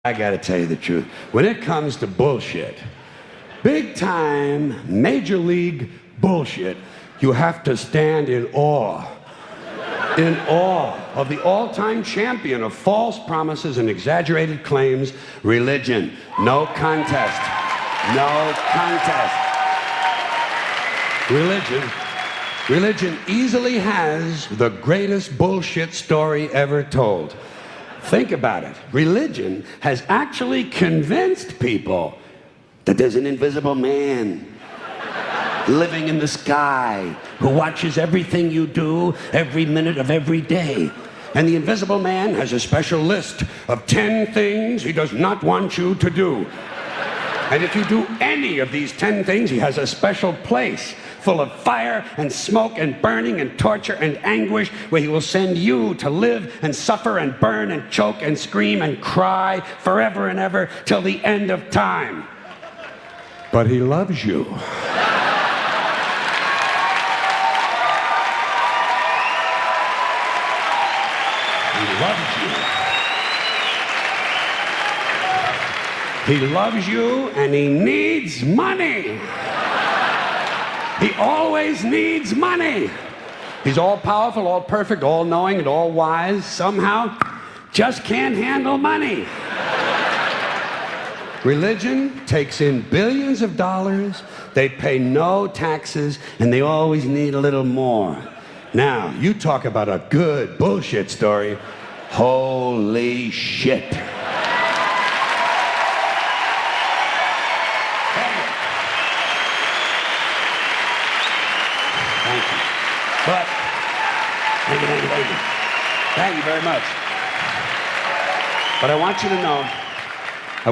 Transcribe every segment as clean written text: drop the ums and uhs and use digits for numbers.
I gotta tell you the truth. When it comes to bullshit, big time, major league bullshit, you have to stand in awe of the all-time champion of false promises and exaggerated claims, religion. No contest. No contest. Religion easily has the greatest bullshit story ever told. Think about it. Religion has actually convinced people that there's an invisible man living in the sky who watches everything you do every minute of every day. And the invisible man has a special list of 10 things he does not want you to do. And if you do any of these 10 things, he has a special place full of fire and smoke and burning and torture and anguish where he will send you to live and suffer and burn and choke and scream and cry forever and ever till the end of time. But he loves you. He loves you. He loves you and he needs money. He always needs money. He's all powerful, all perfect, all knowing, and all wise. Somehow, just can't handle money. Religion takes in billions of dollars. They pay no taxes, and they always need a little more. Now, you talk about a good bullshit story. Holy shit. But, thank you very much. But I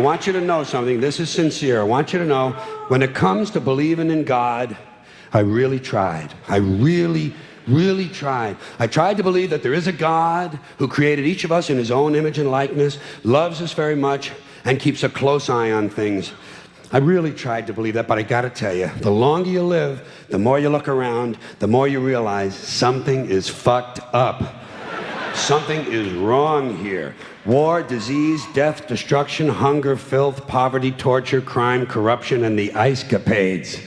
want you to know something. This is sincere. I want you to know, when it comes to believing in God, I really tried. I really tried. I tried to believe that there is a God who created each of us in his own image and likeness, loves us very much, and keeps a close eye on things. I really tried to believe that, but I gotta tell you, the longer you live, the more you look around, the more you realize something is fucked up. Something is wrong here. War, disease, death, destruction, hunger, filth, poverty, torture, crime, corruption, and the ice-capades.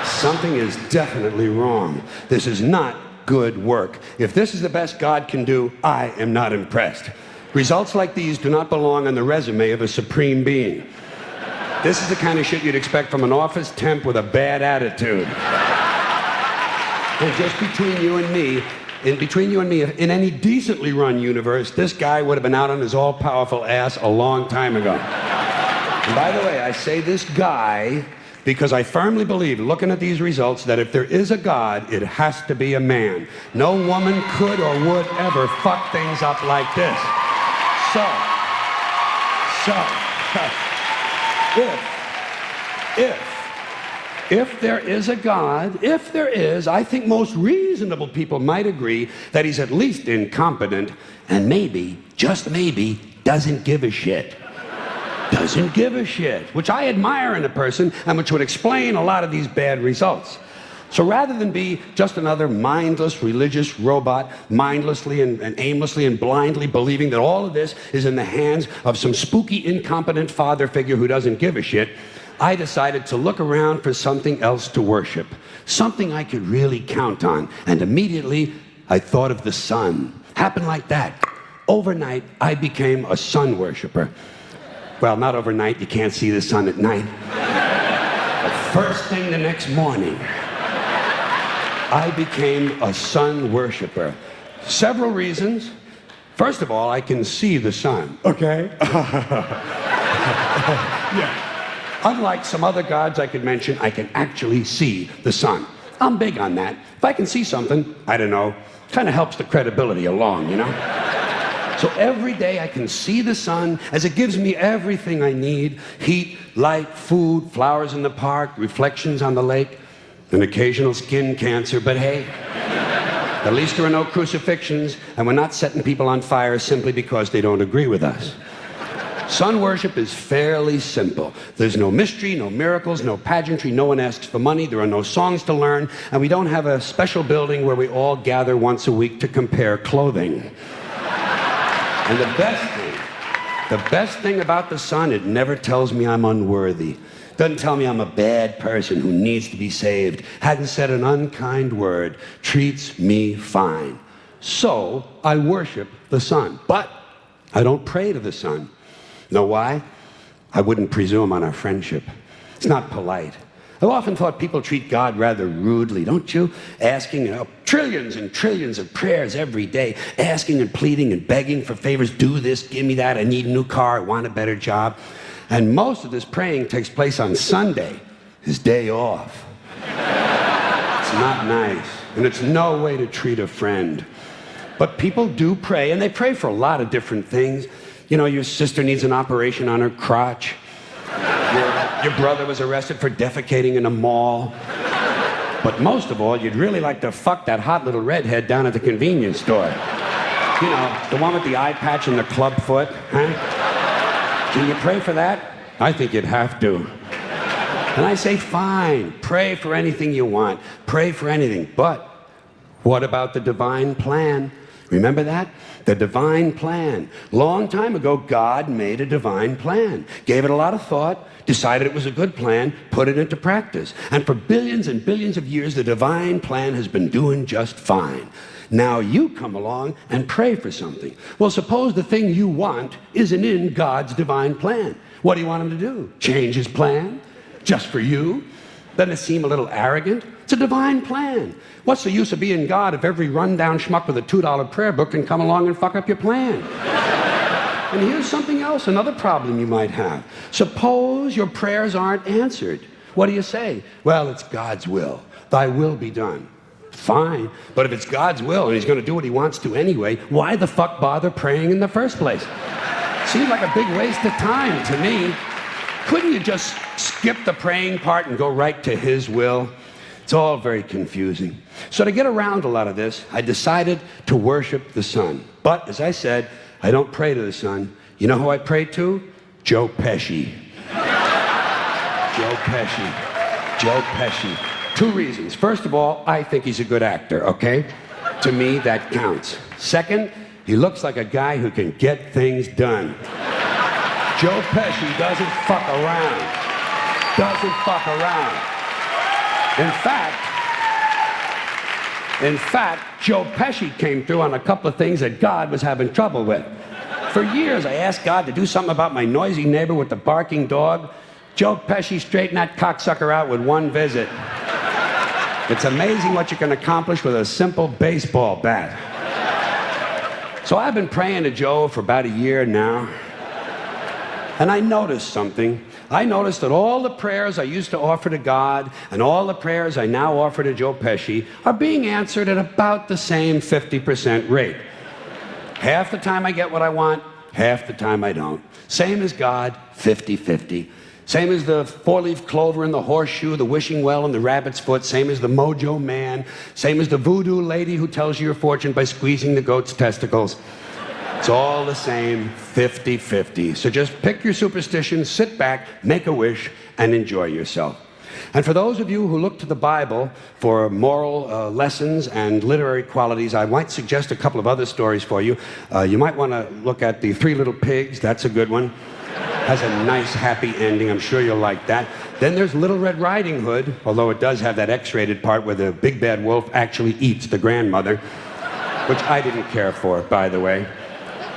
Something is definitely wrong. This is not good work. If this is the best God can do, I am not impressed. Results like these do not belong on the resume of a supreme being. This is the kind of shit you'd expect from an office temp with a bad attitude. And just between you and me, in any decently run universe, this guy would have been out on his all-powerful ass a long time ago. And by the way, I say this guy because I firmly believe, looking at these results, that if there is a God, it has to be a man. No woman could or would ever fuck things up like this. If there is a God, if there is, I think most reasonable people might agree that he's at least incompetent and maybe, just maybe, doesn't give a shit. Doesn't give a shit, which I admire in a person and which would explain a lot of these bad results. So rather than be just another mindless religious robot, mindlessly and aimlessly and blindly believing that all of this is in the hands of some spooky, incompetent father figure who doesn't give a shit, I decided to look around for something else to worship, something I could really count on. And immediately, I thought of the sun. Happened like that. Overnight, I became a sun worshiper. Well, not overnight. You can't see the sun at night. But first thing the next morning, I became a sun worshiper. Several reasons. First of all, I can see the sun, okay? Yeah. Unlike some other gods I could mention, I can actually see the sun. I'm big on that. If I can see something, I don't know, kind of helps the credibility along, you know? So every day I can see the sun as it gives me everything I need: heat, light, food, flowers in the park, reflections on the lake, an occasional skin cancer, but hey, at least there are no crucifixions, and we're not setting people on fire simply because they don't agree with us. Sun worship is fairly simple. There's no mystery, no miracles, no pageantry, no one asks for money, there are no songs to learn, and we don't have a special building where we all gather once a week to compare clothing. And the best The best thing about the sun, it never tells me I'm unworthy. Doesn't tell me I'm a bad person who needs to be saved. Hadn't said an unkind word. Treats me fine. So I worship the sun. But I don't pray to the sun. Know why? I wouldn't presume on our friendship. It's not polite. I've often thought people treat God rather rudely, don't you? Asking trillions and trillions of prayers every day, asking and pleading and begging for favors. Do this, give me that, I need a new car, I want a better job. And most of this praying takes place on Sunday, his day off. It's not nice, and it's no way to treat a friend. But people do pray, and they pray for a lot of different things. You know, your sister needs an operation on her crotch. Your brother was arrested for defecating in a mall. But most of all, you'd really like to fuck that hot little redhead down at the convenience store. You know, the one with the eye patch and the club foot, huh? Can you pray for that? I think you'd have to. And I say, fine, pray for anything you want. Pray for anything. But what about the divine plan? Remember that? The divine plan. Long time ago, God made a divine plan. Gave it a lot of thought, decided it was a good plan, put it into practice. And for billions and billions of years, the divine plan has been doing just fine. Now you come along and pray for something. Well, suppose the thing you want isn't in God's divine plan. What do you want him to do? Change his plan? Just for you? Doesn't it seem a little arrogant? It's a divine plan. What's the use of being God if every rundown schmuck with a $2 prayer book can come along and fuck up your plan? And here's something else, another problem you might have. Suppose your prayers aren't answered. What do you say? Well, it's God's will. Thy will be done. Fine, but if it's God's will and he's going to do what he wants to anyway, why the fuck bother praying in the first place? Seems like a big waste of time to me. Couldn't you just skip the praying part and go right to his will? It's all very confusing. So to get around a lot of this, I decided to worship the sun. But as I said, I don't pray to the sun. You know who I pray to? Joe Pesci. Joe Pesci. Joe Pesci. 2 reasons. First of all, I think he's a good actor, okay? To me, that counts. Second, he looks like a guy who can get things done. Joe Pesci doesn't fuck around. Doesn't fuck around. In fact, Joe Pesci came through on a couple of things that God was having trouble with. For years, I asked God to do something about my noisy neighbor with the barking dog. Joe Pesci straightened that cocksucker out with 1 visit. It's amazing what you can accomplish with a simple baseball bat. So I've been praying to Joe for about a year now. And I noticed something. I noticed that all the prayers I used to offer to God and all the prayers I now offer to Joe Pesci are being answered at about the same 50% rate. Half the time I get what I want, half the time I don't. Same as God, 50-50. Same as the 4-leaf clover and the horseshoe, the wishing well and the rabbit's foot. Same as the mojo man. Same as the voodoo lady who tells you your fortune by squeezing the goat's testicles. It's all the same, 50-50. So just pick your superstition, sit back, make a wish, and enjoy yourself. And for those of you who look to the Bible for moral lessons and literary qualities, I might suggest a couple of other stories for you. You might want to look at The 3 Little Pigs. That's a good one. Has a nice, happy ending. I'm sure you'll like that. Then there's Little Red Riding Hood, although it does have that X-rated part where the big bad wolf actually eats the grandmother, which I didn't care for, by the way.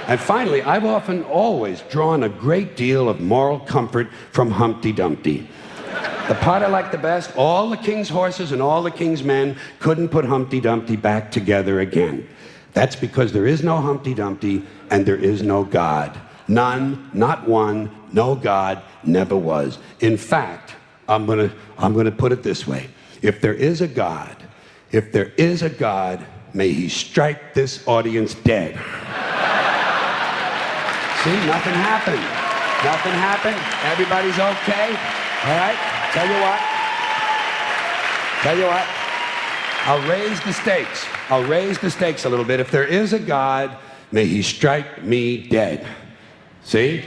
And finally, I've often always drawn a great deal of moral comfort from Humpty Dumpty. The part I like the best, all the king's horses and all the king's men couldn't put Humpty Dumpty back together again. That's because there is no Humpty Dumpty and there is no God. None, not one, no God, never was. In fact, I'm gonna put it this way. If there is a God, may he strike this audience dead. See, nothing happened. Nothing happened. Everybody's okay. All right? Tell you what. I'll raise the stakes. I'll raise the stakes a little bit. If there is a God, may he strike me dead. See?